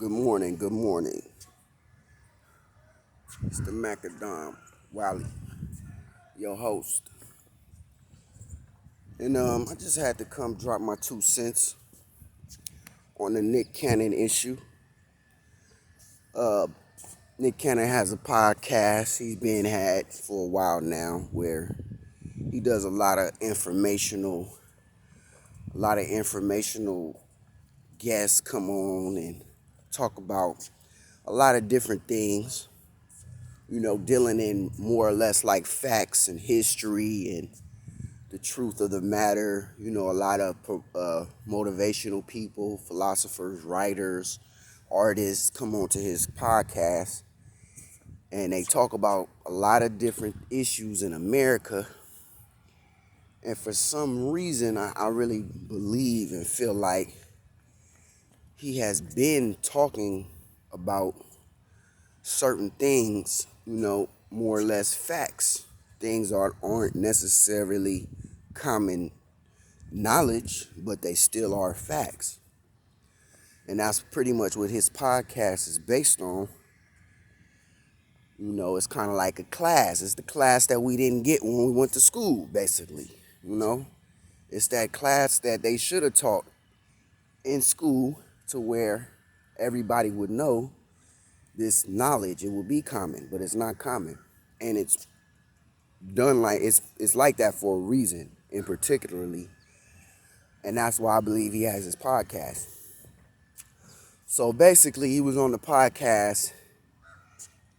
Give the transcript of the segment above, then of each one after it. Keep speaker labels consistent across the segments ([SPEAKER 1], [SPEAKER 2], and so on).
[SPEAKER 1] Good morning, good morning. It's the Macadam Wiley, your host. And I just had to come drop my 2 cents on the Nick Cannon issue. Uh, Nick Cannon has a podcast he's been had for a while now where he does a lot of informational guests come on and talk about a lot of different things, dealing in more or less like facts and history and the truth of the matter. A lot of motivational people, philosophers, writers, artists come onto his podcast and they talk about a lot of different issues in America. And for some reason, I really believe and feel like he has been talking about certain things, more or less facts. Things aren't necessarily common knowledge, but they still are facts. And that's pretty much what his podcast is based on. It's kind of like a class. It's the class that we didn't get when we went to school, basically. It's that class that they should have taught in school to where everybody would know this knowledge. It will be common, but it's not common. And it's done like it's like that for a reason in particularly. And that's why I believe he has his podcast. So basically he was on the podcast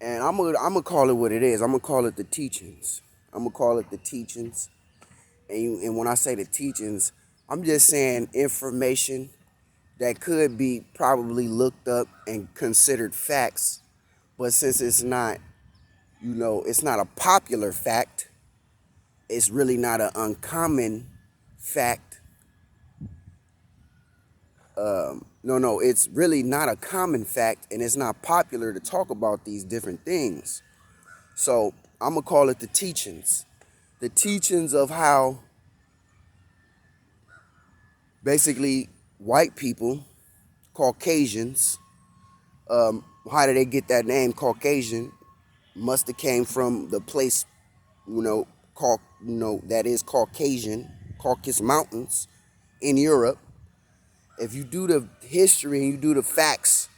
[SPEAKER 1] and I'm gonna call it what it is. I'm gonna call it the teachings. And when I say the teachings, I'm just saying information that could be probably looked up and considered facts. But since it's not, it's not a popular fact, it's really not an uncommon fact. No, it's really not a common fact, and it's not popular to talk about these different things. So I'm gonna call it the teachings. The teachings of how basically white people, Caucasians, how did they get that name Caucasian? Must have came from the place, that is Caucasian, Caucasus Mountains in Europe. If you do the history and you do the facts,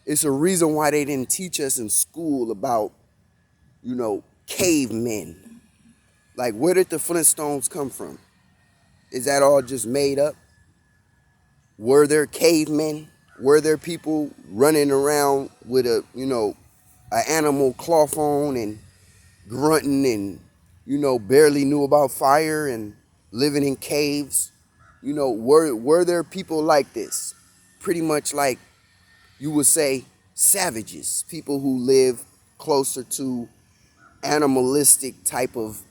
[SPEAKER 1] it's a reason why they didn't teach us in school about, cavemen. Like, where did the Flintstones come from? Is that all just made up? Were there cavemen? Were there people running around with an animal cloth on and grunting and, barely knew about fire and living in caves? Were there people like this? Pretty much like you would say savages, people who live closer to animalistic type of,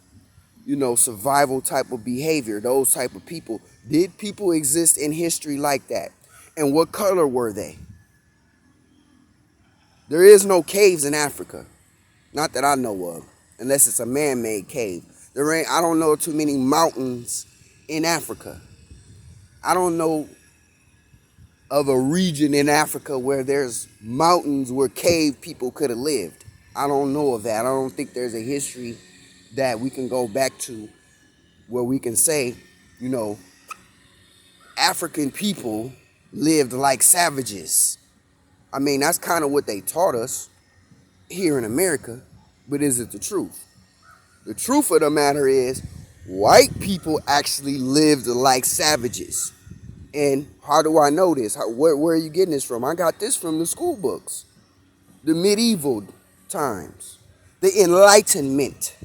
[SPEAKER 1] survival type of behavior, those type of people. Did people exist in history like that? And what color were they? There is no caves in Africa. Not that I know of, unless it's a man-made cave. I don't know too many mountains in Africa. I don't know of a region in Africa where there's mountains where cave people could have lived. I don't know of that. I don't think there's a history that we can go back to where we can say, African people lived like savages. I mean, that's kind of what they taught us here in America, but is it the truth? The truth of the matter is, white people actually lived like savages. And how do I know this? Where are you getting this from? I got this from the school books. The medieval times. The Enlightenment.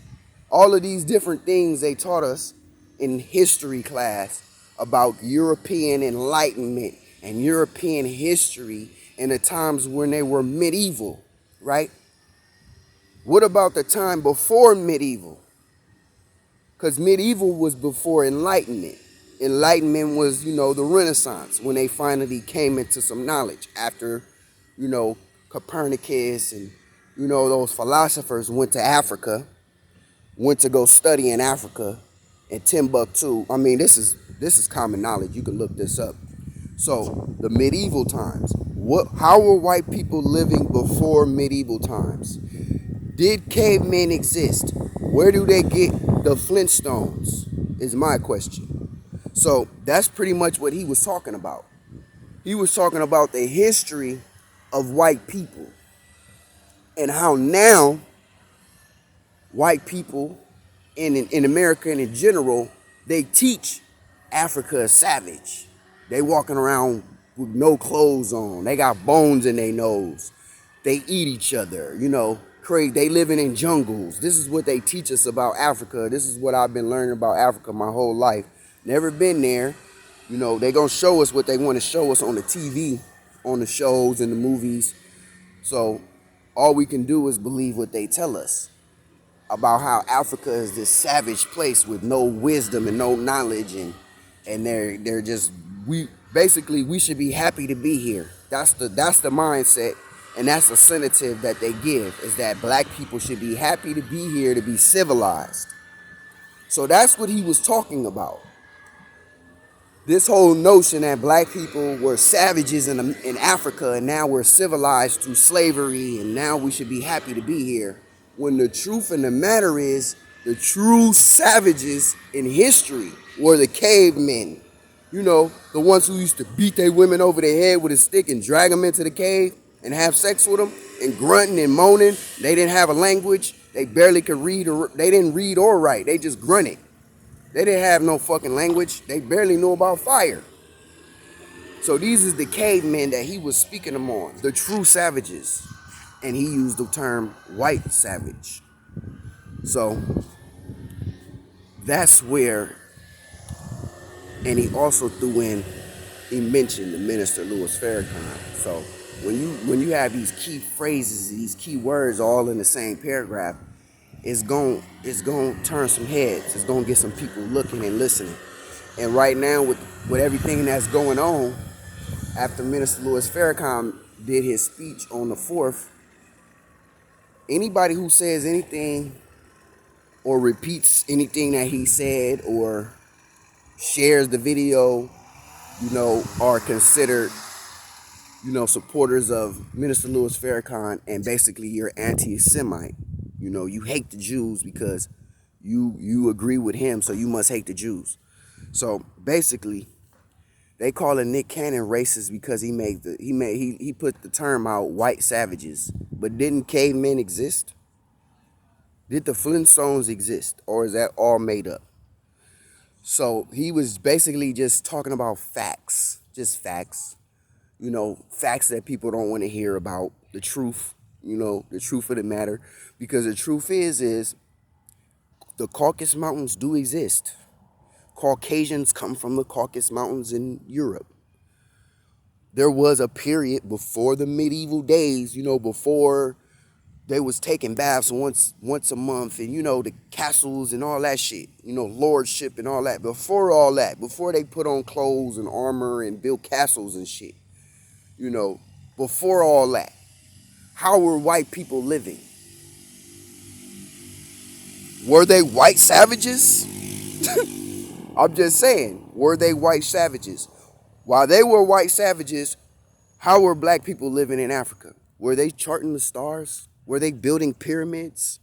[SPEAKER 1] All of these different things they taught us in history class about European Enlightenment and European history in the times when they were medieval, right? What about the time before medieval? Because medieval was before Enlightenment. Enlightenment was, the Renaissance, when they finally came into some knowledge after, Copernicus and, those philosophers went to Africa, went to go study in Africa in Timbuktu. I mean, this is common knowledge. You can look this up. So the medieval times, How were white people living before medieval times? Did cavemen exist? Where do they get the Flintstones? Is my question. So that's pretty much what he was talking about. He was talking about the history of white people and how now white people in America and in general, they teach Africa is savage. They walking around with no clothes on. They got bones in their nose. They eat each other, crazy. They living in jungles. This is what they teach us about Africa. This is what I've been learning about Africa my whole life. Never been there. They gonna show us what they want to show us on the TV, on the shows and the movies. So all we can do is believe what they tell us about how Africa is this savage place with no wisdom and no knowledge, and they're just we should be happy to be here. That's the mindset, and that's the sentiment that they give, is that black people should be happy to be here, to be civilized. So that's what he was talking about. This whole notion that black people were savages in Africa and now we're civilized through slavery and now we should be happy to be here. When the truth of the matter is, the true savages in history were the cavemen. The ones who used to beat their women over their head with a stick and drag them into the cave and have sex with them and grunting and moaning. They didn't have a language. They barely could read, or they didn't read or write. They just grunted. They didn't have no fucking language. They barely knew about fire. So these is the cavemen that he was speaking them on, the true savages. And he used the term white savage. So that's where, and he also threw in, he mentioned the minister Louis Farrakhan. So when you have these key phrases, these key words all in the same paragraph, it's going to turn some heads. It's going to get some people looking and listening. And right now, with everything that's going on, after Minister Louis Farrakhan did his speech on the 4th, anybody who says anything or repeats anything that he said or shares the video, are considered, supporters of Minister Louis Farrakhan, and basically you're anti-Semite. You hate the Jews because you agree with him, so you must hate the Jews. So basically, they calling Nick Cannon racist because he put the term out, white savages. But didn't cavemen exist? Did the Flintstones exist, or is that all made up? So he was basically just talking about facts, just facts. Facts that people don't want to hear about, the truth. The truth of the matter. Because the truth is the Caucasus Mountains do exist. Caucasians come from the Caucasus Mountains in Europe. There was a period before the medieval days, before they was taking baths once a month, and the castles and all that shit, lordship and all that. Before they put on clothes and armor and built castles and shit, before all that, how were white people living? Were they white savages? I'm just saying, were they white savages? While they were white savages, how were black people living in Africa? Were they charting the stars? Were they building pyramids?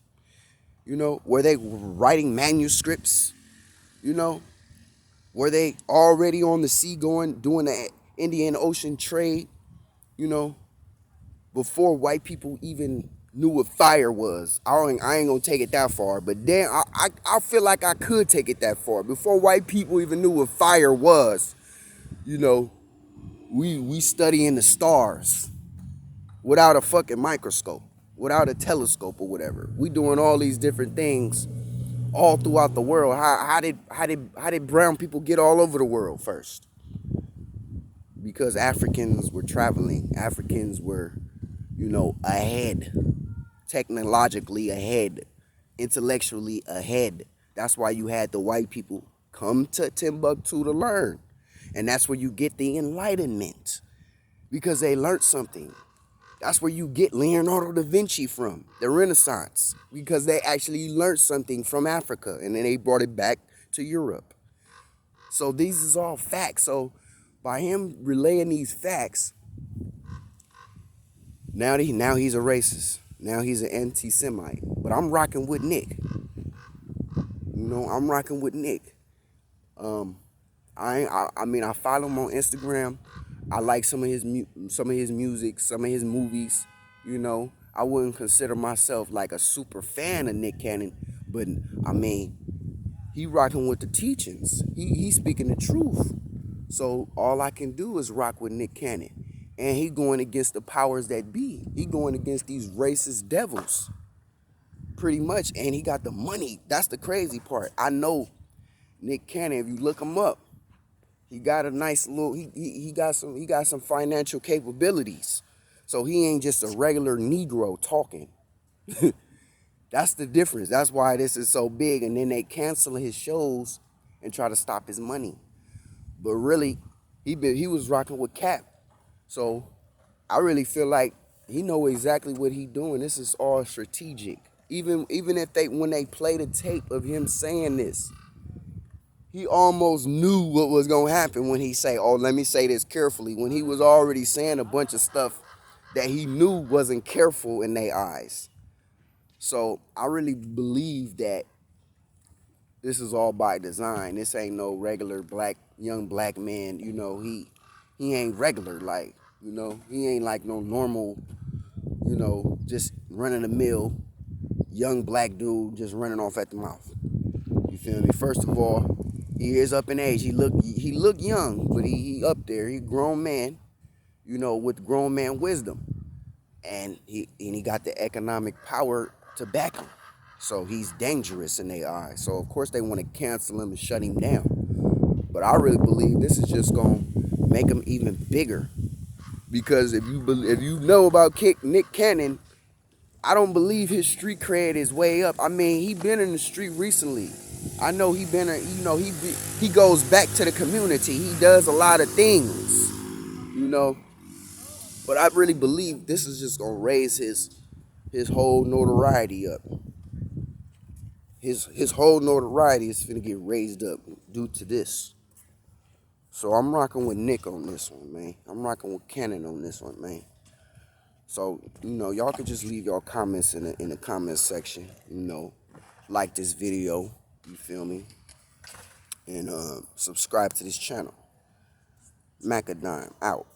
[SPEAKER 1] Were they writing manuscripts? Were they already on the sea doing the Indian Ocean trade? Before white people even knew what fire was. I ain't gonna take it that far, but then I feel like I could take it that far. Before white people even knew what fire was, we studying the stars without a fucking microscope, without a telescope or whatever. We doing all these different things all throughout the world. How did brown people get all over the world first? Because Africans were traveling. Africans were, ahead, technologically ahead, intellectually ahead. That's why you had the white people come to Timbuktu to learn. And that's where you get the Enlightenment, because they learned something. That's where you get Leonardo da Vinci from, the Renaissance, because they actually learned something from Africa and then they brought it back to Europe. So these is all facts. So by him relaying these facts, Now he's a racist. Now he's an anti-Semite. But I'm rocking with Nick. I'm rocking with Nick. I mean, I follow him on Instagram. I like some of his music, some of his movies. I wouldn't consider myself like a super fan of Nick Cannon, but I mean, he rocking with the teachings. He's speaking the truth. So all I can do is rock with Nick Cannon. And he going against the powers that be. He going against these racist devils. Pretty much. And he got the money. That's the crazy part. I know Nick Cannon, if you look him up, he got a nice little he got some financial capabilities. So he ain't just a regular Negro talking. That's the difference. That's why this is so big. And then they cancel his shows and try to stop his money. But really, he was rocking with Cap. So I really feel like he know exactly what he doing. This is all strategic. Even if when they play the tape of him saying this, he almost knew what was gonna happen when he say, "Oh, let me say this carefully." When he was already saying a bunch of stuff that he knew wasn't careful in their eyes. So I really believe that this is all by design. This ain't no regular young black man. He ain't regular like. He ain't like no normal. Just running the mill young black dude just running off at the mouth. You feel me? First of all, he is up in age. He look young, but he up there. He a grown man. With grown man wisdom, and he got the economic power to back him. So he's dangerous in their eyes. So of course they want to cancel him and shut him down. But I really believe this is just gonna make him even bigger. Because if you know about Nick Cannon, I don't believe his street cred is way up. I mean, he been in the street recently. I know he goes back to the community. He does a lot of things, But I really believe this is just gonna raise his whole notoriety up. His whole notoriety is gonna get raised up due to this. So I'm rocking with Nick on this one, man. I'm rocking with Cannon on this one, man. So, y'all could just leave your comments in the comment section, like this video, you feel me? And subscribe to this channel. Macadime out.